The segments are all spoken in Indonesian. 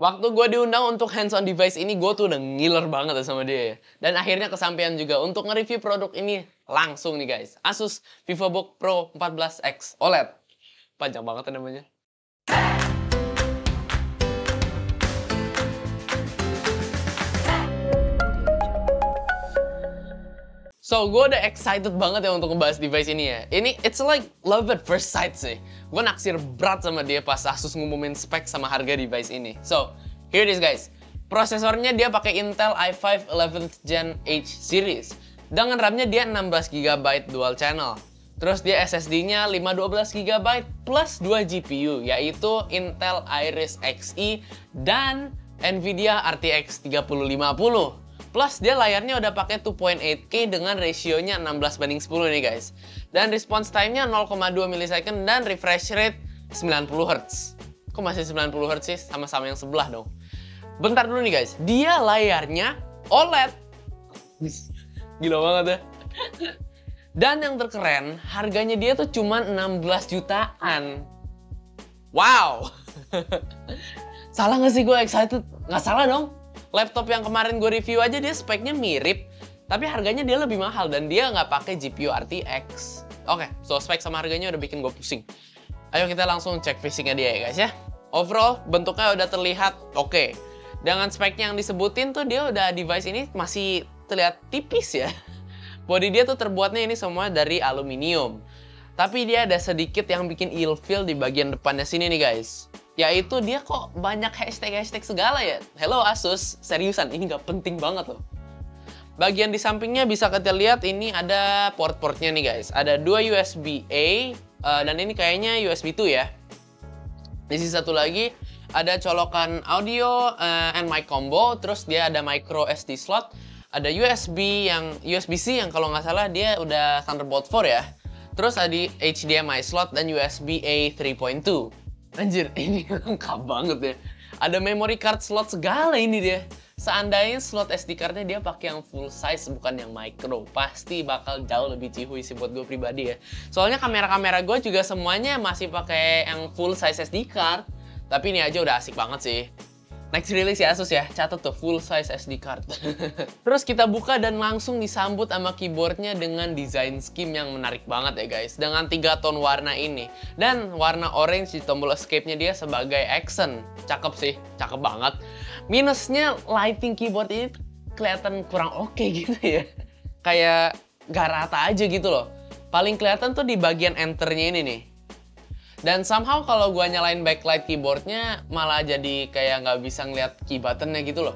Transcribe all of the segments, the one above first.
Waktu gue diundang untuk hands-on device ini, gue tuh udah ngiler banget sama dia ya. Dan akhirnya kesampaian juga untuk nge-review produk ini langsung nih guys. Asus VivoBook Pro 14X OLED. Panjang banget ya namanya. So, gue udah excited banget ya untuk ngebahas device ini ya. Ini, it's like love at first sight sih. Gue naksir berat sama dia pas Asus ngumumin spek sama harga device ini. So, here it is guys. Prosesornya dia pakai Intel i5 11th Gen H series. Dengan RAM-nya dia 16GB dual channel. Terus dia SSD-nya 512GB plus 2 GPU, yaitu Intel Iris Xe dan Nvidia RTX 3050. Plus dia layarnya udah pakai 2.8K dengan rasionya 16:10 nih guys. Dan response time-nya 0,2 millisecond dan refresh rate 90Hz. Kok masih 90Hz sih? Sama-sama yang sebelah dong. Bentar dulu nih guys. Dia layarnya OLED. Gila banget ya. Dan yang terkeren, harganya dia tuh cuma 16 jutaan. Wow. Salah nggak sih gue excited? Nggak salah dong. Laptop yang kemarin gue review aja dia speknya mirip, tapi harganya dia lebih mahal dan dia nggak pakai GPU RTX. Oke, so spek sama harganya udah bikin gue pusing. Ayo kita langsung cek fisiknya dia ya guys ya. Overall bentuknya udah terlihat oke. Dengan speknya yang disebutin tuh dia udah device ini masih terlihat tipis ya. Body dia tuh terbuatnya ini semua dari aluminium. Tapi dia ada sedikit yang bikin ilfeel di bagian depannya sini nih guys. Yaitu dia kok banyak hashtag-hashtag segala ya. Hello Asus, seriusan ini nggak penting banget loh. Bagian di sampingnya bisa kita lihat ini ada port-portnya nih guys. Ada 2 USB-A dan ini kayaknya USB 2 ya. Di sisi satu lagi ada colokan audio and mic combo. Terus dia ada micro SD slot. Ada USB-C yang kalau nggak salah dia udah Thunderbolt 4 ya. Terus ada HDMI slot dan USB-A 3.2. Anjir, ini lengkap banget ya. Ada memory card slot segala ini dia. Seandainya slot SD card-nya dia pakai yang full size bukan yang micro, pasti bakal jauh lebih cihuy sih buat gue pribadi ya. Soalnya kamera-kamera gue juga semuanya masih pakai yang full size SD card. Tapi ini aja udah asik banget sih. Next release ya Asus ya, catat tuh full size SD card. Terus kita buka dan langsung disambut sama keyboardnya dengan desain scheme yang menarik banget ya guys. Dengan 3 tone warna ini. Dan warna orange di tombol escape-nya dia sebagai accent. Cakep sih, cakep banget. Minusnya lighting keyboard ini kelihatan kurang oke gitu ya. Kayak gak rata aja gitu loh. Paling kelihatan tuh di bagian enter-nya ini nih. Dan somehow kalau gua nyalain backlight keyboardnya malah jadi kayak nggak bisa ngeliat key buttonnya gitu loh.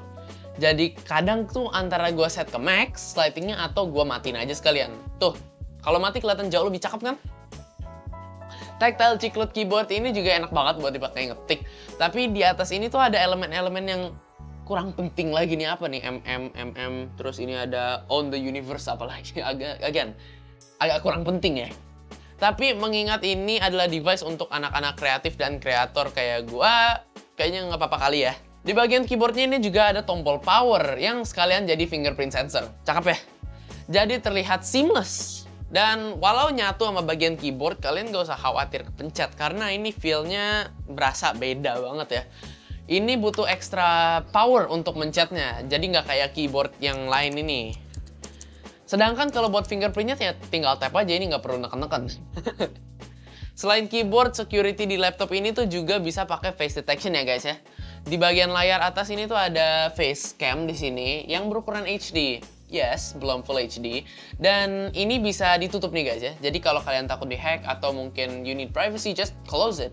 Jadi kadang tuh antara gua set ke max lightingnya atau gua matiin aja sekalian. Tuh, kalau mati kelihatan jauh lebih cakep kan? Tactile chiclet keyboard ini juga enak banget buat dipakai ngetik. Tapi di atas ini tuh ada elemen-elemen yang kurang penting lagi nih apa nih? Terus ini ada On the Universe apalagi agak kurang penting ya. Tapi mengingat ini adalah device untuk anak-anak kreatif dan kreator kayak gua, kayaknya nggak apa-apa kali ya. Di bagian keyboardnya ini juga ada tombol power yang sekalian jadi fingerprint sensor. Cakep ya? Jadi terlihat seamless. Dan walau nyatu sama bagian keyboard, kalian nggak usah khawatir kepencet karena ini feel-nya berasa beda banget ya. Ini butuh ekstra power untuk mencetnya, jadi nggak kayak keyboard yang lain ini. Sedangkan kalau buat fingerprintnya ya tinggal tap aja, ini nggak perlu neken-neken. Selain keyboard, security di laptop ini tuh juga bisa pakai face detection ya guys ya. Di bagian layar atas ini tuh ada face cam di sini yang berukuran HD. Yes, belum full HD. Dan ini bisa ditutup nih guys ya. Jadi kalau kalian takut dihack atau mungkin you need privacy, just close it.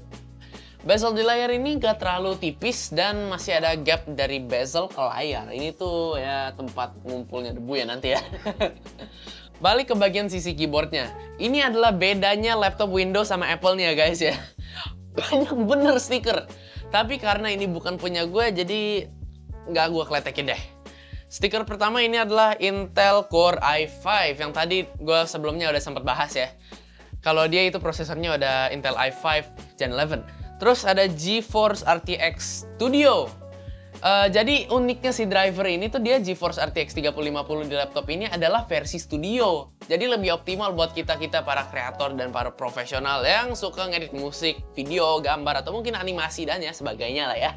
Bezel di layar ini gak terlalu tipis dan masih ada gap dari bezel ke layar. Ini tuh ya tempat ngumpulnya debu ya nanti ya. Balik ke bagian sisi keyboardnya. Ini adalah bedanya laptop Windows sama Apple nih ya guys ya. Banyak bener stiker. Tapi karena ini bukan punya gue jadi nggak gue kletekin deh. Stiker pertama ini adalah Intel Core i5 yang tadi gue sebelumnya udah sempat bahas ya. Kalau dia itu prosesornya udah Intel i5 Gen 11. Terus ada GeForce RTX Studio. Jadi uniknya si driver ini tuh dia GeForce RTX 3050 di laptop ini adalah versi studio. Jadi lebih optimal buat kita-kita para kreator dan para profesional yang suka ngedit musik, video, gambar, atau mungkin animasi dan ya sebagainya lah ya.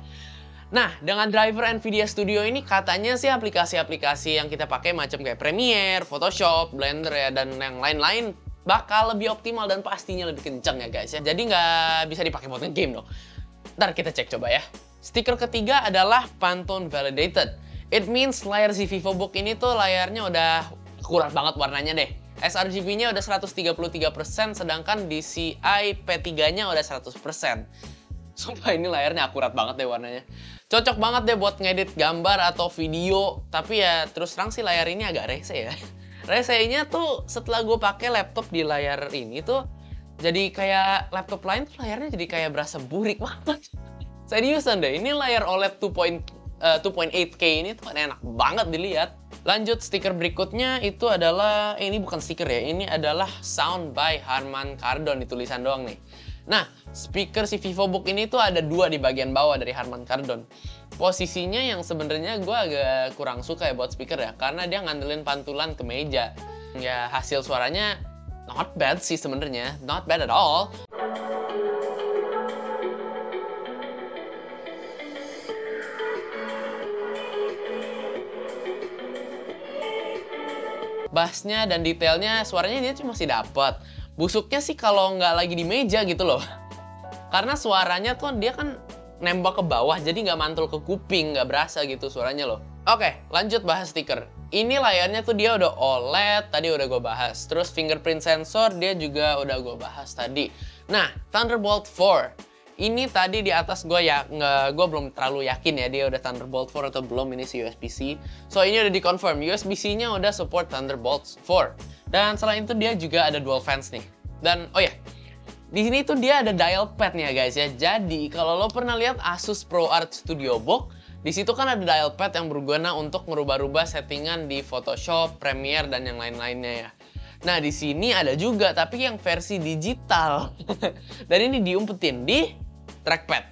Nah, dengan driver NVIDIA Studio ini katanya sih aplikasi-aplikasi yang kita pakai macam kayak Premiere, Photoshop, Blender ya, dan yang lain-lain bakal lebih optimal dan pastinya lebih kencang ya guys ya. Jadi nggak bisa dipakai buat game dong. Ntar kita cek coba ya. Stiker ketiga adalah Pantone Validated. It means layar si VivoBook ini tuh layarnya udah akurat banget warnanya deh. sRGB-nya udah 133%, sedangkan DCI P3-nya udah 100%. Sumpah ini layarnya akurat banget deh warnanya. Cocok banget deh buat ngedit gambar atau video. Tapi ya terus terang sih layar ini agak rese ya. Resenya tuh setelah gue pakai laptop di layar ini tuh jadi kayak laptop lain tuh layarnya jadi kayak berasa burik banget. Seriusan deh, ini layar OLED 2.8K ini tuh enak banget dilihat. Lanjut stiker berikutnya itu adalah, ini bukan stiker ya, ini adalah Sound by Harman Kardon, di tulisan doang nih. Nah, speaker si VivoBook ini tuh ada dua di bagian bawah dari Harman Kardon. Posisinya yang sebenarnya gue agak kurang suka ya buat speaker ya, karena dia ngandelin pantulan ke meja. Ya hasil suaranya not bad sih sebenarnya, not bad at all. Bassnya dan detailnya suaranya dia masih dapat. Busuknya sih kalau nggak lagi di meja gitu loh. Karena suaranya tuh dia kan nembak ke bawah, jadi nggak mantul ke kuping, nggak berasa gitu suaranya loh. Oke, lanjut bahas stiker. Ini layarnya tuh dia udah OLED, tadi udah gue bahas. Terus fingerprint sensor dia juga udah gue bahas tadi. Nah, Thunderbolt 4. Ini tadi di atas gue gue belum terlalu yakin ya dia udah Thunderbolt 4 atau belum, ini si USB-C. So ini udah dikonfirm, USB-C-nya udah support Thunderbolt 4. Dan selain itu dia juga ada dual fans nih. Dan oh ya, di sini tuh dia ada dial pad nih ya guys ya. Jadi kalau lo pernah lihat Asus ProArt Studio Book, di situ kan ada dial pad yang berguna untuk merubah-rubah settingan di Photoshop, Premiere dan yang lain-lainnya ya. Nah di sini ada juga tapi yang versi digital. Dan ini diumpetin di trackpad.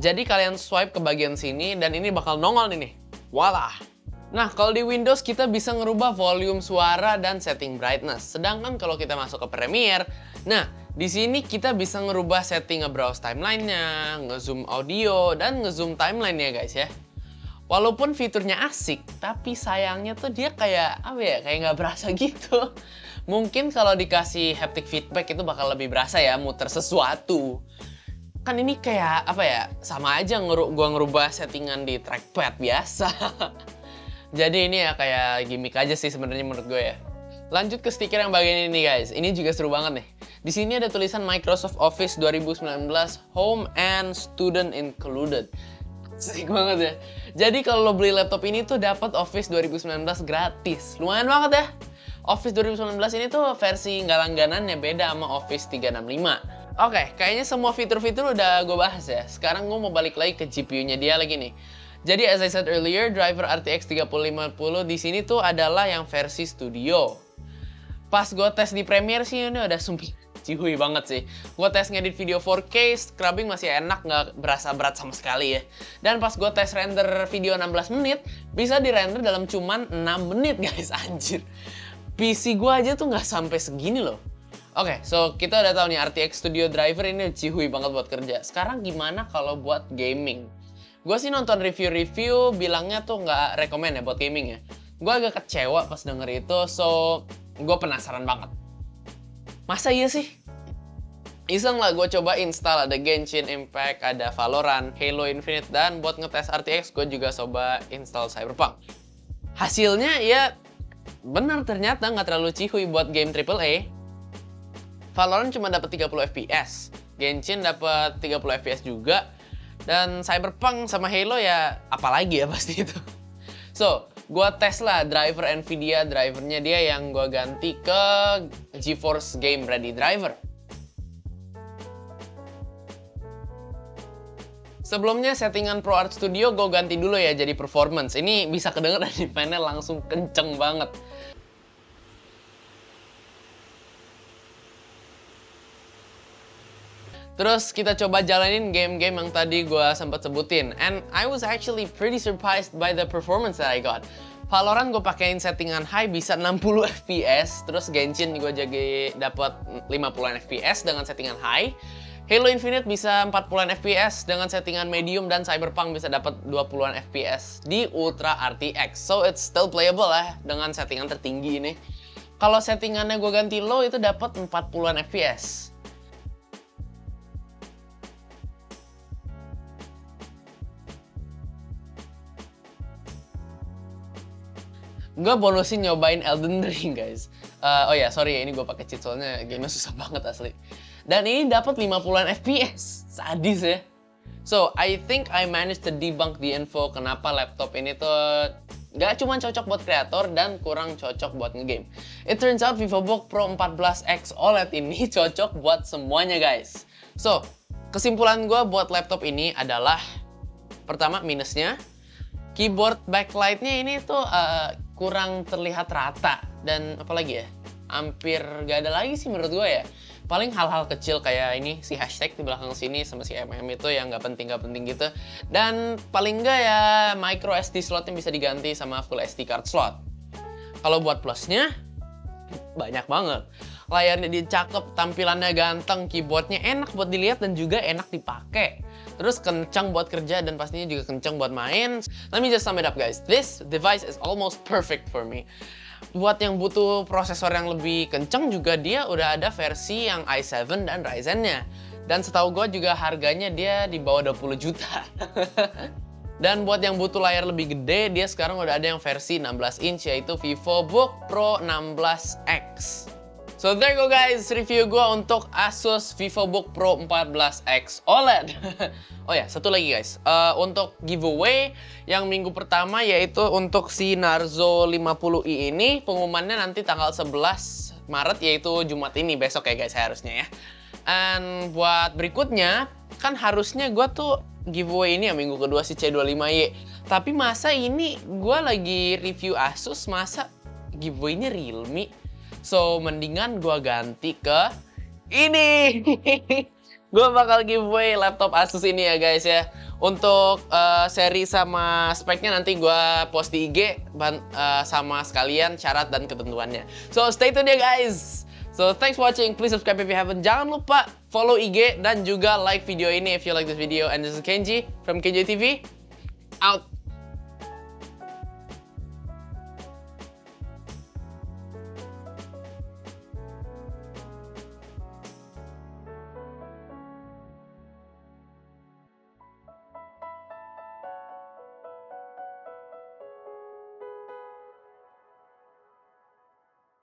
Jadi kalian swipe ke bagian sini dan ini bakal nongol nih. Walah. Nah, kalau di Windows kita bisa ngerubah volume suara dan setting brightness. Sedangkan kalau kita masuk ke Premiere, nah, di sini kita bisa ngerubah setting nge-browse timeline-nya, nge-zoom audio, dan nge-zoom timeline ya guys ya. Walaupun fiturnya asik, tapi sayangnya tuh dia kayak, apa ya, kayak nggak berasa gitu. Mungkin kalau dikasih haptic feedback itu bakal lebih berasa ya, muter sesuatu. Kan ini kayak, apa ya, sama aja gua ngerubah settingan di trackpad biasa. Jadi ini ya kayak gimmick aja sih sebenarnya menurut gue ya. Lanjut ke stiker yang bagian ini guys. Ini juga seru banget nih. Di sini ada tulisan Microsoft Office 2019 Home and Student Included. Asik banget ya. Jadi kalau lo beli laptop ini tuh dapat Office 2019 gratis. Lumayan banget ya. Office 2019 ini tuh versi nggak langganannya, beda sama Office 365. Oke, kayaknya semua fitur-fitur udah gue bahas ya. Sekarang gue mau balik lagi ke GPU-nya dia lagi nih. Jadi as I said earlier, driver RTX 3050 di sini tuh adalah yang versi studio. Pas gue tes di Premiere sih ini udah sumpah cihuy banget sih. Gue tes ngedit video 4K, scrubbing masih enak, nggak berasa berat sama sekali ya. Dan pas gue tes render video 16 menit, bisa di-render dalam cuman 6 menit guys, anjir. PC gue aja tuh nggak sampai segini loh. Oke, so kita udah tahu nih RTX Studio Driver ini cihuy banget buat kerja. Sekarang gimana kalau buat gaming? Gue sih nonton review-review bilangnya tuh nggak rekomen ya buat gaming ya. Gue agak kecewa pas denger itu, so gue penasaran banget. Masa iya sih? Iseng lah gue coba install, ada Genshin Impact, ada Valorant, Halo Infinite, dan buat ngetes RTX gue juga coba install Cyberpunk. Hasilnya ya bener ternyata nggak terlalu cihuy buat game AAA. Valorant cuma dapat 30 FPS, Genshin dapat 30 FPS juga, dan Cyberpunk sama Halo ya apalagi ya pasti itu. So, gue tes lah driver NVIDIA, drivernya dia yang gue ganti ke GeForce Game Ready Driver. Sebelumnya settingan ProArt Studio gue ganti dulu ya jadi performance. Ini bisa kedengeran di panel langsung kenceng banget. Terus kita coba jalanin game-game yang tadi gue sempat sebutin. And I was actually pretty surprised by the performance that I got. Valorant gue pakein settingan high bisa 60 FPS. Terus Genshin gue jadi dapat 50 FPS dengan settingan high. Halo Infinite bisa 40-an FPS dengan settingan medium dan Cyberpunk bisa dapat 20-an FPS di Ultra RTX. So it's still playable lah dengan settingan tertinggi ini. Kalau settingannya gue ganti low itu dapat 40-an FPS. Gue bonusin nyobain Elden Ring guys. Oh ya, sorry ya, ini gue pakai cheat soalnya gamenya susah banget asli. Dan ini dapat 50-an FPS. Sadis ya. So, I think I managed to debunk the info kenapa laptop ini tuh nggak cuma cocok buat kreator dan kurang cocok buat ngegame. It turns out VivoBook Pro 14X OLED ini cocok buat semuanya guys. So, kesimpulan gue buat laptop ini adalah pertama minusnya, keyboard backlightnya ini tuh kurang terlihat rata. Dan apalagi ya, hampir gak ada lagi sih menurut gue ya. Paling hal-hal kecil kayak ini, si hashtag di belakang sini sama si itu yang nggak penting gitu. Dan paling nggak ya micro SD slot yang bisa diganti sama full SD card slot. Kalau buat plusnya, banyak banget. Layarnya dia cakep, tampilannya ganteng, keyboardnya enak buat dilihat dan juga enak dipakai. Terus kencang buat kerja dan pastinya juga kencang buat main. Let me just sum it up guys. This device is almost perfect for me. Buat yang butuh prosesor yang lebih kenceng juga dia udah ada versi yang i7 dan Ryzen-nya. Dan setahu gue juga harganya dia di bawah 20 juta. Dan buat yang butuh layar lebih gede, dia sekarang udah ada yang versi 16 inch yaitu VivoBook Pro 16X. So there you go guys, review gue untuk Asus VivoBook Pro 14X OLED. Oh ya, satu lagi guys, untuk giveaway yang minggu pertama yaitu untuk si Narzo 50i ini, pengumumannya nanti tanggal 11 Maret yaitu Jumat ini, besok ya guys harusnya ya. And buat berikutnya, kan harusnya gue tuh giveaway ini ya minggu kedua si C25Y. Tapi masa ini gue lagi review Asus, masa giveaway-nya Realme? So, mendingan gue ganti ke ini. Gue bakal giveaway laptop Asus ini ya guys ya. Untuk seri sama speknya nanti gue post di IG sama sekalian syarat dan ketentuannya. So, stay tune ya guys. So, thanks for watching. Please subscribe if you haven't. Jangan lupa follow IG dan juga like video ini if you like this video. And this is Kenji from KJ TV. Out.